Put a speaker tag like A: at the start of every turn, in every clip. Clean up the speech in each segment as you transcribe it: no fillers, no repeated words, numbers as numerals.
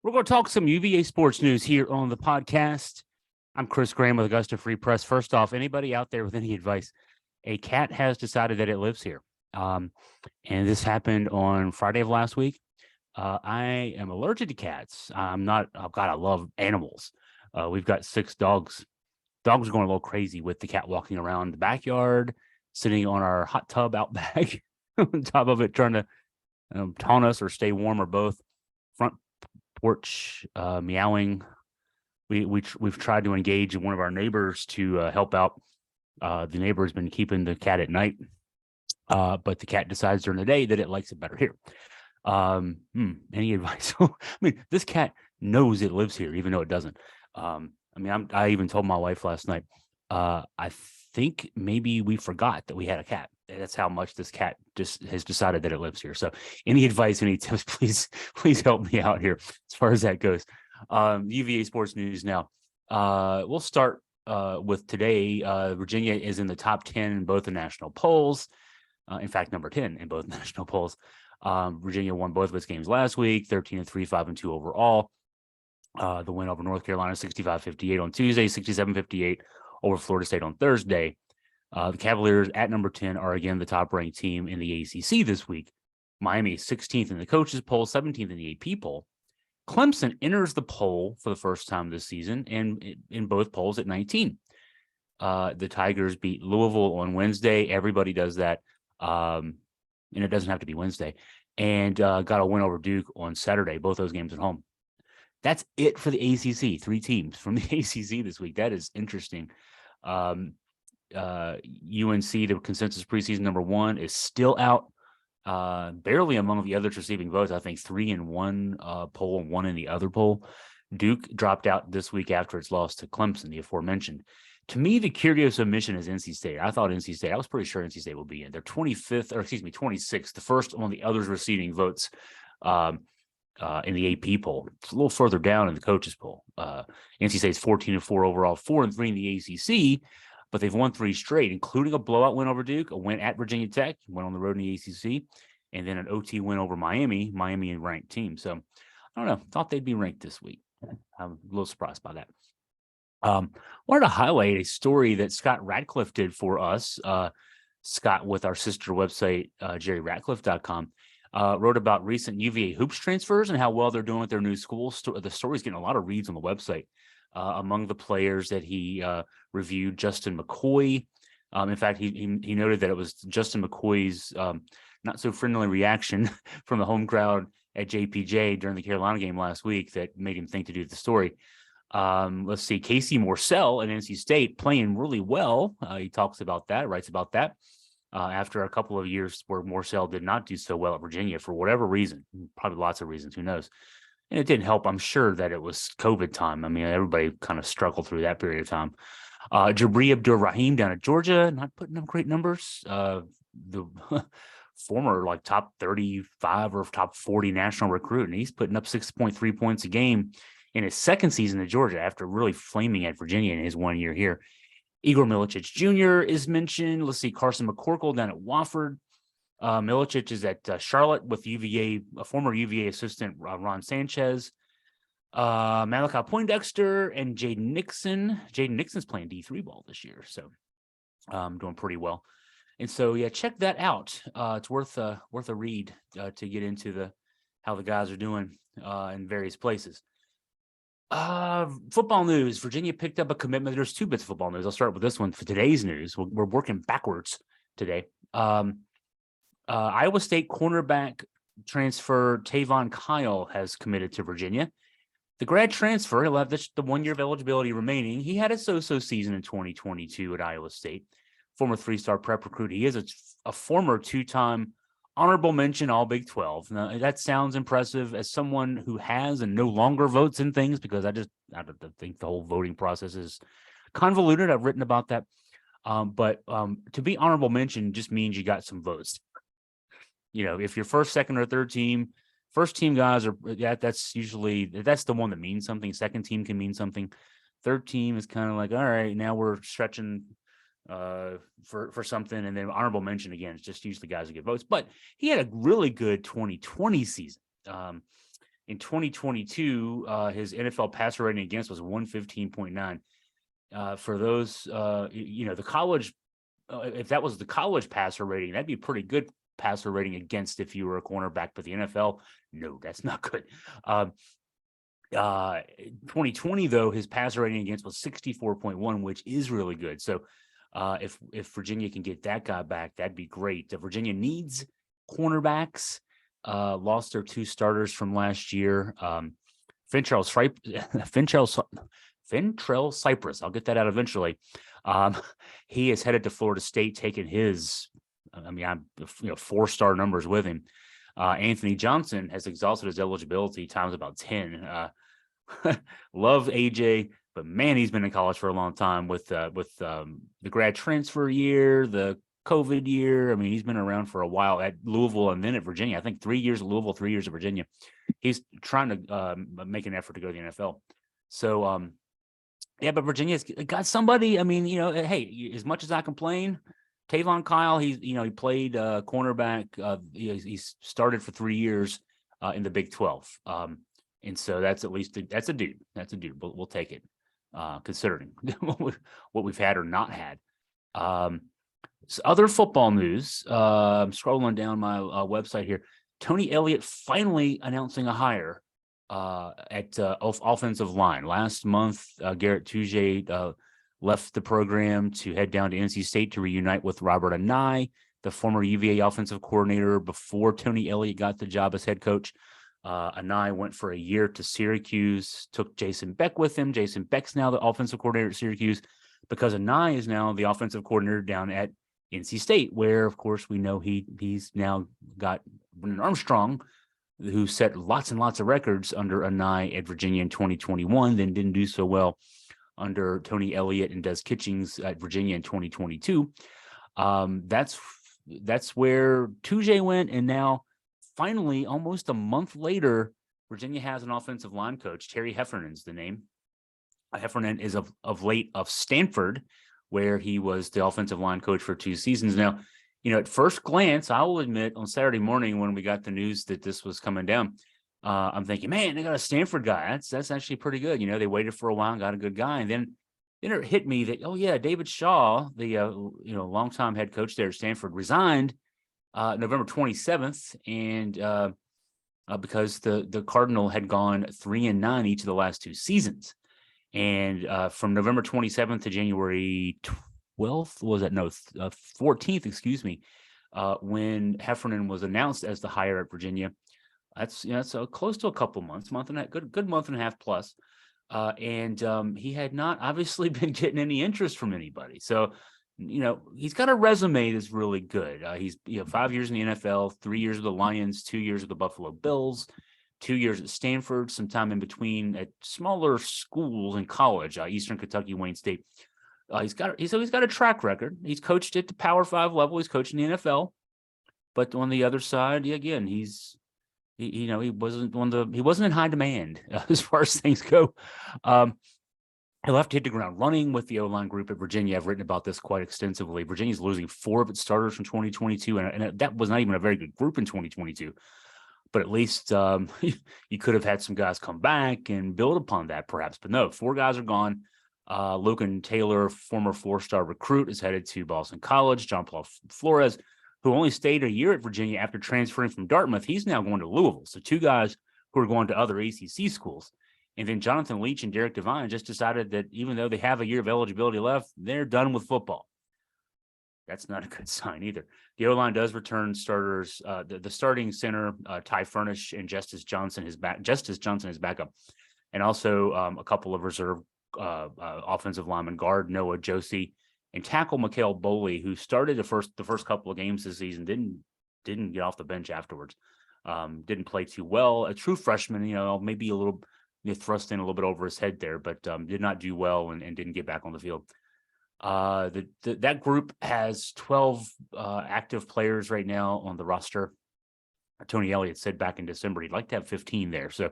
A: We're going to talk some UVA sports news here on the podcast. I'm Chris Graham with Augusta Free Press. First off, anybody out there with any advice? A cat has decided that it lives here. And this happened on Friday of last week. I am allergic to cats. I'm not, oh God, I love animals. We've got 6 dogs. Dogs are going a little crazy with the cat walking around the backyard, sitting on our hot tub out back, on top of it, trying to taunt us or stay warm or both. Front porch meowing. We've tried to engage one of our neighbors to help out. The neighbor has been keeping the cat at night, but the cat decides during the day that it likes it better here. Any advice? I mean, this cat knows it lives here, even though it doesn't. I even told my wife last night, I think maybe we forgot that we had a cat. That's how much this cat just has decided that it lives here. So any advice, any tips, please help me out here as far as that goes. UVA sports news now. We'll start with today. Virginia is in the top 10 in both the national polls. In fact, number 10 in both national polls. Virginia won both of its games last week, 13-3, 5-2 overall. The win over North Carolina, 65-58 on Tuesday, 67-58 over Florida State on Thursday. The Cavaliers at number 10 are again the top-ranked team in the ACC this week. Miami 16th in the coaches poll, 17th in the AP poll. Clemson enters the poll for the first time this season, and in both polls at 19. The Tigers beat Louisville on Wednesday. Everybody does that, and it doesn't have to be Wednesday. And got a win over Duke on Saturday, both those games at home. That's it for the ACC, 3 teams from the ACC this week. That is interesting. UNC, the consensus preseason number 1, is still out, barely among the others receiving votes. I think 3 in one poll and 1 in the other poll. Duke dropped out this week after its loss to Clemson, the aforementioned. To me, the curious omission is NC State. I was pretty sure NC State will be in. They're 26th, the first on the others receiving votes in the AP poll. It's a little further down in the coaches poll. NC State's 14-4 overall, 4-3 in the ACC, but they've won 3 straight, including a blowout win over Duke, a win at Virginia Tech, went on the road in the ACC, and then an OT win over Miami a ranked team. So I don't know, thought they'd be ranked this week. I'm a little surprised by that. Wanted to highlight a story that Scott Radcliffe did for us. Scott, with our sister website, jerryratcliffe.com, wrote about recent UVA hoops transfers and how well they're doing at their new school. The story's getting a lot of reads on the website. Among the players that he reviewed, Justin McCoy. In fact, he noted that it was Justin McCoy's not so friendly reaction from the home crowd at JPJ during the Carolina game last week that made him think to do the story. Let's see, Casey Morsell at NC State playing really well. He talks about that, writes about that. After a couple of years where Morsell did not do so well at Virginia for whatever reason, probably lots of reasons, who knows. And it didn't help, I'm sure, that it was COVID time. I mean, everybody kind of struggled through that period of time. Jabri Abdur-Rahim down at Georgia, not putting up great numbers. The former top 35 or top 40 national recruit, and he's putting up 6.3 points a game in his second season at Georgia after really flaming at Virginia in his 1 year here. Igor Milicic Jr. is mentioned. Let's see, Carson McCorkle down at Wofford. Milicic is at Charlotte with UVA, a former UVA assistant, Ron Sanchez. Malachi Poindexter and Jaden Nixon. Jaden Nixon's playing D3 ball this year, so doing pretty well. And so, yeah, check that out. It's worth a read to get into how the guys are doing in various places. Football news. Virginia picked up a commitment. There's 2 bits of football news. I'll start with this one for today's news. We're working backwards today. Iowa State cornerback transfer Tavon Kyle has committed to Virginia. The grad transfer, he'll have the 1 year of eligibility remaining. He had a so-so season in 2022 at Iowa State. Former 3-star prep recruit. He is a former 2-time honorable mention All Big 12. Now, that sounds impressive as someone who has and no longer votes in things, because I think the whole voting process is convoluted. I've written about that. But to be honorable mention just means you got some votes. You know, if you're first, second, or third team, first team guys that's the one that means something. Second team can mean something. Third team is kind of like, all right, now we're stretching for something. And then honorable mention, again, it's just usually guys who get votes. But he had a really good 2020 season. In 2022, his NFL passer rating against was 115.9. For those, the college, if that was the college passer rating, that'd be pretty good passer rating against if you were a cornerback. But the NFL, no, that's not good. 2020 though, his passer rating against was 64.1, which is really good. So if Virginia can get that guy back, that'd be great. Virginia needs cornerbacks. Lost their 2 starters from last year. Fintrell Cypress. I'll get that out eventually. He is headed to Florida State, taking his, 4-star numbers with him. Anthony Johnson has exhausted his eligibility times about 10. Love AJ, but man, he's been in college for a long time with the grad transfer year, the COVID year. I mean, he's been around for a while at Louisville and then at Virginia. I think 3 years at Louisville, 3 years at Virginia. He's trying to make an effort to go to the NFL. So, but Virginia's got somebody. I mean, hey, as much as I complain, Tavon Kyle, he played cornerback. He started for 3 years in the Big 12. And so that's that's a dude. That's a dude. We'll take it, considering what we've had or not had. So other football news. I'm scrolling down my website here. Tony Elliott finally announcing a hire at offensive line. Last month, Garrett Touge left the program to head down to NC State to reunite with Robert Anae, the former UVA offensive coordinator, before Tony Elliott got the job as head coach. Anae went for a year to Syracuse, took Jason Beck with him. Jason Beck's now the offensive coordinator at Syracuse, because Anae is now the offensive coordinator down at NC State, where, of course, we know he's now got Brennan Armstrong, who set lots and lots of records under Anae at Virginia in 2021, then didn't do so well under Tony Elliott and Des Kitchings at Virginia in 2022. That's where Touge went, and now finally, almost a month later, Virginia has an offensive line coach. Terry Heffernan's the name. Heffernan is of late of Stanford, where he was the offensive line coach for 2 seasons. Now, at first glance, I will admit, on Saturday morning when we got the news that this was coming down, I'm thinking, man, they got a Stanford guy. That's actually pretty good. They waited for a while and got a good guy. And then it hit me that, oh yeah, David Shaw, the longtime head coach there at Stanford, resigned November 27th, and because the Cardinal had gone 3-9 each of the last 2 seasons. And from November 27th to January 12th, 14th, excuse me, when Heffernan was announced as the hire at Virginia. That's close to a couple months, good month and a half plus. And he had not obviously been getting any interest from anybody. So, he's got a resume that's really good. He's 5 years in the NFL, 3 years with the Lions, 2 years with the Buffalo Bills, 2 years at Stanford, some time in between at smaller schools in college, Eastern Kentucky, Wayne State. He's got a track record. He's coached at the Power 5 level. He's coached in the NFL, but on the other side, again, he wasn't in high demand as far as things go. He'll have to hit the ground running with the O-line group at Virginia. I've written about this quite extensively. Virginia's losing 4 of its starters from 2022, and that was not even a very good group in 2022. But at least you could have had some guys come back and build upon that, perhaps. But no, 4 guys are gone. Lucan Taylor, former 4-star recruit, is headed to Boston College. John Paul Flores, who only stayed a year at Virginia after transferring from Dartmouth, he's now going to Louisville. So 2 guys who are going to other ACC schools. And then Jonathan Leach and Derek Devine just decided that even though they have a year of eligibility left, they're done with football. That's not a good sign either. The O-line does return starters. The starting center, Ty Furnish, and Justice Johnson is backup. And also a couple of reserve offensive linemen, guard Noah Josie and tackle Mikhail Boley, who started the first couple of games this season, didn't get off the bench afterwards. Didn't play too well. A true freshman, maybe a little thrust in a little bit over his head there, but did not do well and didn't get back on the field. That group has 12 active players right now on the roster. Tony Elliott said back in December he'd like to have 15 there. So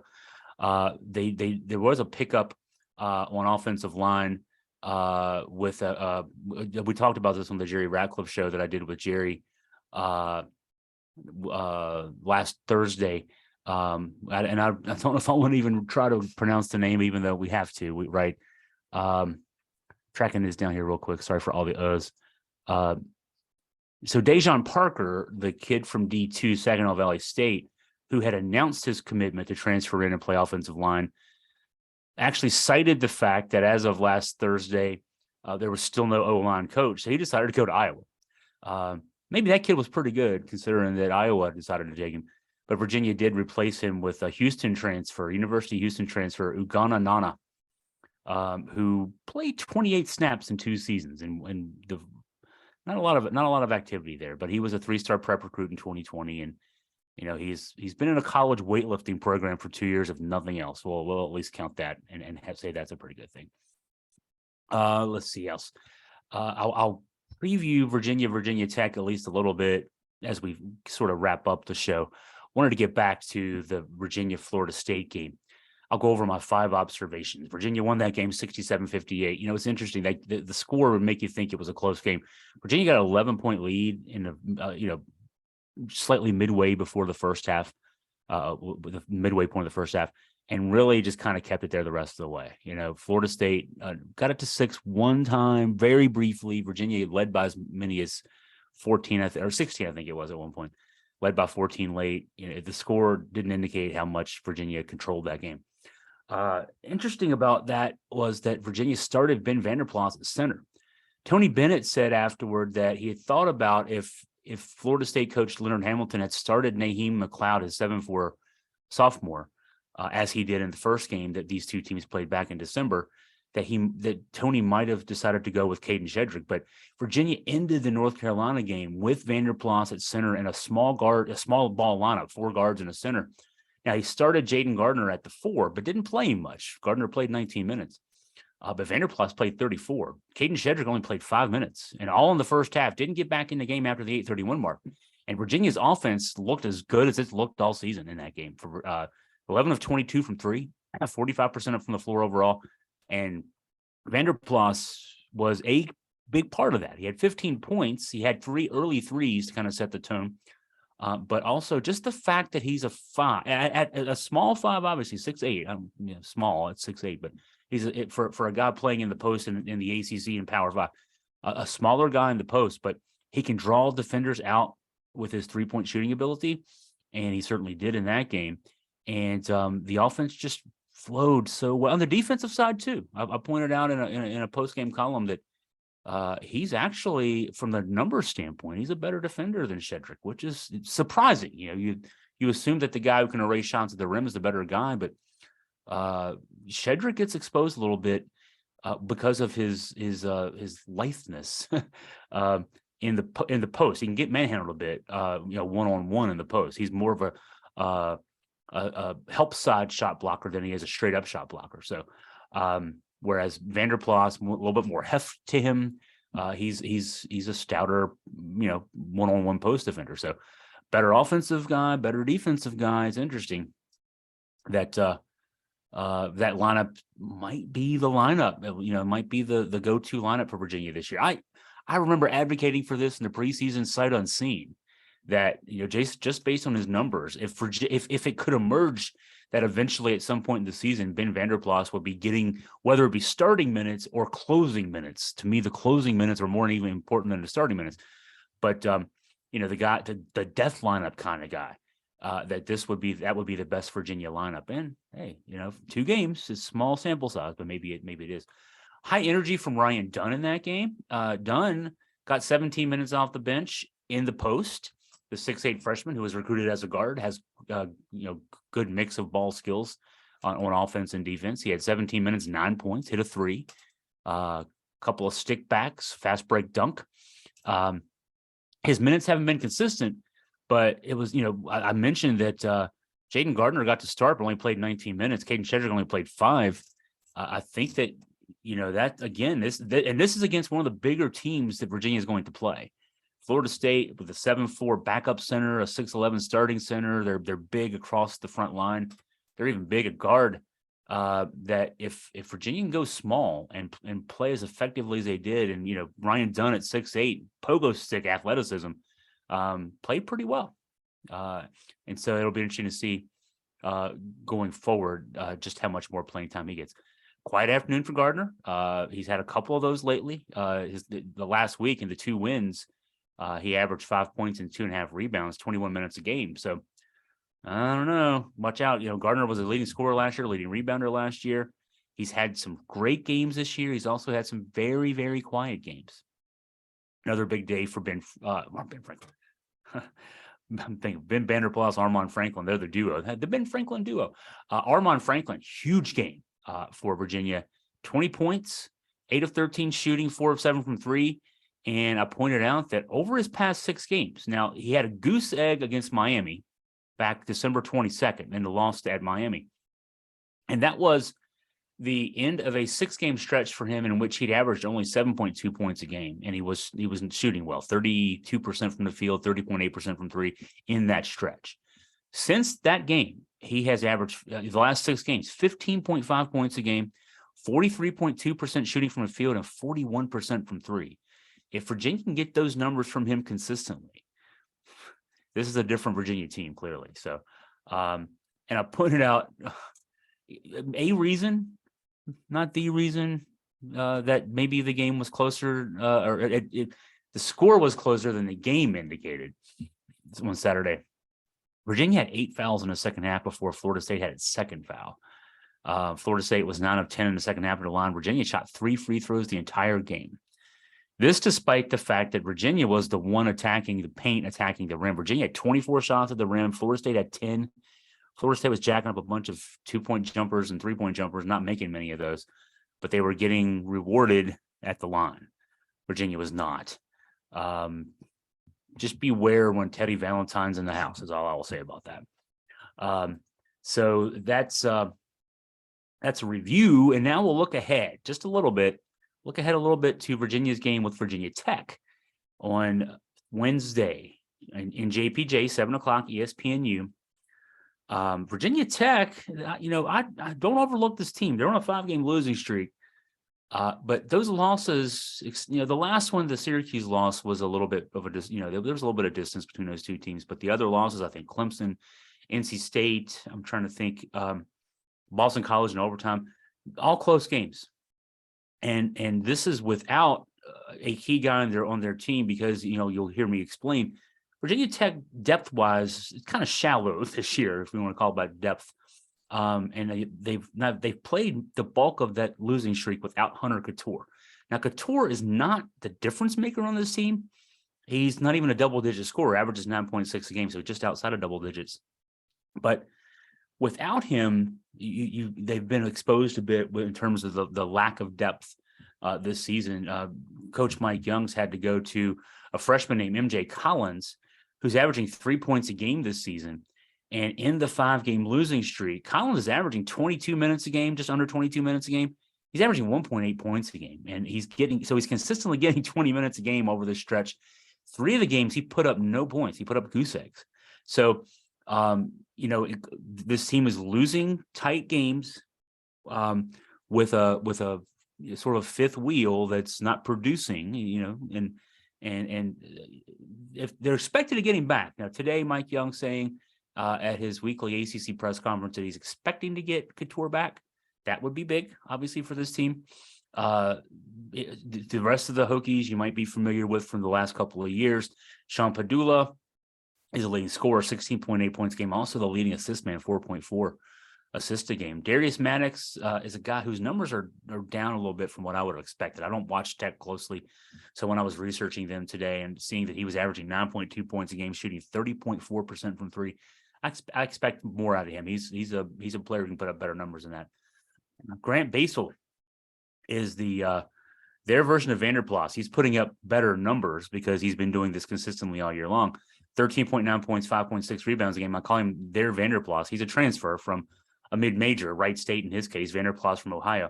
A: there was a pickup on offensive line with we talked about this on the Jerry Ratcliffe show that I did with Jerry last Thursday. I don't know if I want to even try to pronounce the name, even though we have to, right? Tracking this down here real quick. Sorry for all the O's. So Dejon Parker, the kid from D2 Saginaw Valley State, who had announced his commitment to transfer in and play offensive line, actually cited the fact that as of last Thursday, there was still no O-line coach. So he decided to go to Iowa. Maybe that kid was pretty good considering that Iowa decided to take him. But Virginia did replace him with a Houston transfer, University of Houston transfer, Ugonna Nana, who played 28 snaps in 2 seasons, and not a lot of activity there. But he was a 3-star prep recruit in 2020, and he's been in a college weightlifting program for 2 years, if nothing else. We'll at least count that and say that's a pretty good thing. Let's see else. I'll preview Virginia Tech at least a little bit as we sort of wrap up the show. Wanted to get back to the Virginia-Florida State game. I'll go over my 5 observations. Virginia won that game 67-58. It's interesting that the score would make you think it was a close game. Virginia got an 11-point lead in slightly midway before the first half, with the midway point of the first half, and really just kind of kept it there the rest of the way. Florida State got it to 6 one time, very briefly. Virginia led by as many as 14 or 16, I think it was at one point. Led by 14 late. The score didn't indicate how much Virginia controlled that game. Interesting about that was that Virginia started Ben Vanderplas at center. Tony Bennett said afterward that he had thought about if Florida State coach Leonard Hamilton had started Naheem McLeod, his 7'4" sophomore, as he did in the first game that these two teams played back in December, that Tony might have decided to go with Caden Shedrick. But Virginia ended the North Carolina game with Vanderplas at center and a small ball lineup, 4 guards and a center. Now, he started Jaden Gardner at the 4, but didn't play him much. Gardner played 19 minutes, but Vanderplas played 34. Caden Shedrick only played 5 minutes, and all in the first half. Didn't get back in the game after the 8:31 mark. And Virginia's offense looked as good as it's looked all season in that game. For 11 of 22 from 3, 45% up from the floor overall. And Vanderplas was a big part of that. He had 15 points. He had 3 early threes to kind of set the tone. But also just the fact that he's a 5, at a small 5, obviously 6'8", small at 6'8", but he's for a guy playing in the post in the ACC and Power 5, a smaller guy in the post, but he can draw defenders out with his 3-point shooting ability, and he certainly did in that game. And the offense just flowed so well on the defensive side too. I pointed out in a post-game column that he's actually, from the numbers standpoint, he's a better defender than Shedrick, which is surprising. You assume that the guy who can erase shots at the rim is the better guy, but Shedrick gets exposed a little bit because of his litheness in the post. He can get manhandled a bit, one-on-one in the post. He's more of a help side shot blocker than he is a straight up shot blocker. So, whereas Vanderplas, a little bit more heft to him. He's a stouter, one-on-one post defender. So, better offensive guy, better defensive guy. It's interesting that that lineup might be the lineup. Might be the go-to lineup for Virginia this year. I remember advocating for this in the preseason, sight unseen. That just based on his numbers, if it could emerge that eventually at some point in the season Ben Vanderplas would be getting, whether it be starting minutes or closing minutes. To me, the closing minutes are more even important than the starting minutes. But the guy, the death lineup kind of guy, that would be the best Virginia lineup. And hey, 2 games is small sample size, but maybe it is. High energy from Ryan Dunn in that game. Dunn got 17 minutes off the bench in the post. The 6'8" freshman who was recruited as a guard has good mix of ball skills on offense and defense. He had 17 minutes, 9 points, hit a 3, couple of stick backs, fast break dunk. His minutes haven't been consistent, but it was, I mentioned that Jaden Gardner got to start but only played 19 minutes. Caden Shedrick only played 5. I think that that again, this is against one of the bigger teams that Virginia is going to play. Florida State with a 7'4" backup center, a 6'11" starting center. They're big across the front line. They're even big at guard. That if Virginia can go small and play as effectively as they did, and Ryan Dunn at 6'8", pogo stick athleticism, played pretty well. And so it'll be interesting to see going forward, just how much more playing time he gets. Quiet afternoon for Gardner. He's had a couple of those lately. The last week in the 2 wins, he averaged 5 points and 2.5 rebounds, 21 minutes a game. So I don't know. Watch out. Gardner was a leading scorer last year, leading rebounder last year. He's had some great games this year. He's also had some very, very quiet games. Another big day for Ben Franklin. I'm thinking Ben Vanderplas, Armand Franklin. They're the duo. The Ben Franklin duo. Armand Franklin, huge game for Virginia. 20 points, 8 of 13 shooting, 4 of 7 from 3. And I pointed out that over his past 6 games, now he had a goose egg against Miami back December 22nd in the loss at Miami. And that was the end of a 6-game stretch for him in which he'd averaged only 7.2 points a game. And he wasn't shooting well, 32% from the field, 30.8% from 3 in that stretch. Since that game, he has averaged the last 6 games, 15.5 points a game, 43.2% shooting from the field, and 41% from 3. If Virginia can get those numbers from him consistently, this is a different Virginia team, clearly. So, and I pointed out a reason, not the reason, that maybe the game was closer, the score was closer than the game indicated on Saturday. Virginia had 8 fouls in the second half before Florida State had its second foul. Florida State was 9 of 10 in the second half of the line. Virginia shot 3 free throws the entire game. This despite the fact that Virginia was the one attacking the paint, attacking the rim. Virginia had 24 shots at the rim. Florida State had 10. Florida State was jacking up a bunch of 2-point jumpers and 3-point jumpers, not making many of those, but they were getting rewarded at the line. Virginia was not. Just beware when Teddy Valentine's in the house is all I will say about that. So that's a review. And now we'll look ahead just a little bit. Look ahead a little bit to Virginia's game with Virginia Tech on Wednesday in JPJ, 7 o'clock, ESPNU. Virginia Tech, I don't overlook this team. They're on a 5-game losing streak. But those losses, the last one, the Syracuse loss, was a little bit of there was a little bit of distance between those two teams. But the other losses, I think Clemson, NC State, I'm trying to think, Boston College in overtime, all close games. And this is without a key guy on their team because, you'll hear me explain. Virginia Tech depth-wise is kind of shallow this year, if we want to call it about depth. And they've played the bulk of that losing streak without Hunter Couture. Now, Couture is not the difference maker on this team. He's not even a double-digit scorer, averages 9.6 a game, so just outside of double digits. But without him, they've been exposed a bit in terms of the lack of depth this season. Coach Mike Young's had to go to a freshman named MJ Collins, who's averaging 3 points a game this season. And in the 5-game losing streak, Collins is averaging 22 minutes a game, just under 22 minutes a game. He's averaging 1.8 points a game. And he's consistently getting 20 minutes a game over this stretch. 3 of the games, he put up no points. He put up goose eggs. So, this team is losing tight games with a sort of fifth wheel that's not producing, and if they're expected to get him back. Now, today, Mike Young saying at his weekly ACC press conference that he's expecting to get Couture back. That would be big, obviously, for this team. The rest of the Hokies you might be familiar with from the last couple of years. Sean Padula is a leading scorer, 16.8 points a game. Also the leading assist man, 4.4 assists a game. Darius Maddox is a guy whose numbers are down a little bit from what I would have expected. I don't watch Tech closely. So when I was researching them today and seeing that he was averaging 9.2 points a game, shooting 30.4% from 3, I expect more out of him. He's a player who can put up better numbers than that. Grant Basel is their version of Vanderplas. He's putting up better numbers because he's been doing this consistently all year long. 13.9 points, 5.6 rebounds a game. I call him their Vanderplas. He's a transfer from a mid-major, Wright State in his case, Vanderplas from Ohio.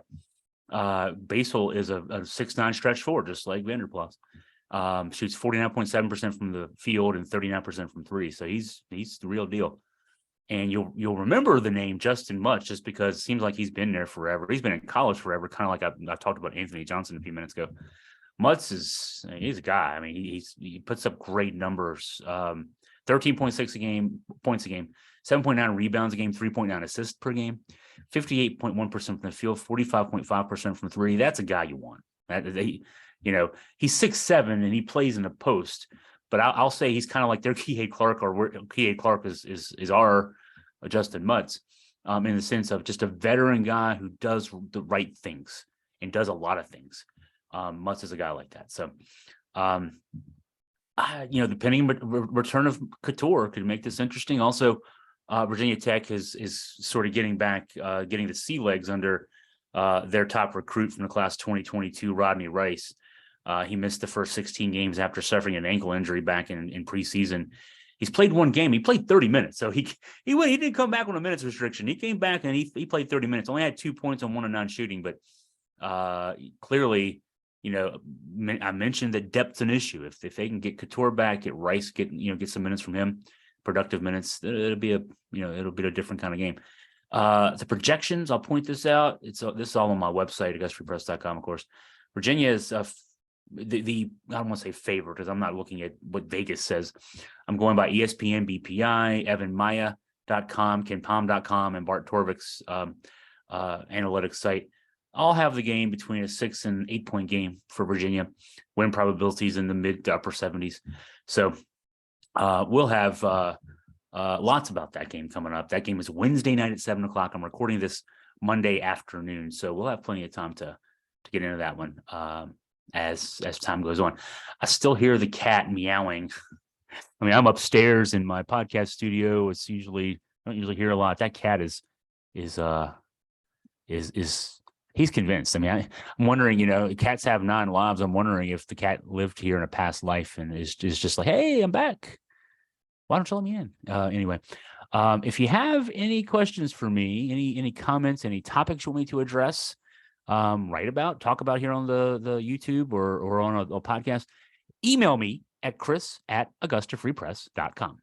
A: Basel is a 6'9" stretch forward, just like Vanderplas. Shoots 49.7% from the field and 39% from 3. So he's the real deal. And you'll remember the name Justin Mutz just because it seems like he's been there forever. He's been in college forever, kind of like I talked about Anthony Johnson a few minutes ago. Mutz he's a guy. I mean, he puts up great numbers. 13.6 points a game, 7.9 rebounds a game, 3.9 assists per game, 58.1% from the field, 45.5% from three. That's a guy you want. He's 6'7" and he plays in the post, but I'll say he's kind of like their Kihei Clark, or Kihei Clark is our Justin Mutz, in the sense of just a veteran guy who does the right things and does a lot of things. Mutz is a guy like that. So, depending return of Couture could make this interesting. Also, Virginia Tech is sort of getting the sea legs under their top recruit from the class 2022, Rodney Rice. He missed the first 16 games after suffering an ankle injury back in preseason. He's played one game. He played 30 minutes. So he didn't come back on a minutes restriction. He came back and he played 30 minutes. Only had 2 points on 1 of 9 shooting, but clearly, I mentioned that depth's an issue. If they can get Couture back, get Rice, get some minutes from him, productive minutes, it'll be a different kind of game. The projections, I'll point this out. This is all on my website, AugustaFreePress.com, of course. Virginia is I don't want to say favorite because I'm not looking at what Vegas says. I'm going by ESPN, BPI, EvanMaya.com, KenPom.com, and Bart Torvik's analytics site. I'll have the game between a 6 and 8 point game for Virginia. Win probabilities in the mid to upper 70s. So we'll have lots about that game coming up. That game is Wednesday night at 7:00. I'm recording this Monday afternoon, so we'll have plenty of time to get into that one as time goes on. I still hear the cat meowing. I mean, I'm upstairs in my podcast studio. I don't usually hear a lot. That cat is he's convinced. I mean, I'm wondering, cats have 9 lives. I'm wondering if the cat lived here in a past life and is just like, hey, I'm back. Why don't you let me in? Anyway, if you have any questions for me, any comments, any topics you want me to address, talk about here on the YouTube or on a podcast, email me at chris@AugustaFreePress.com.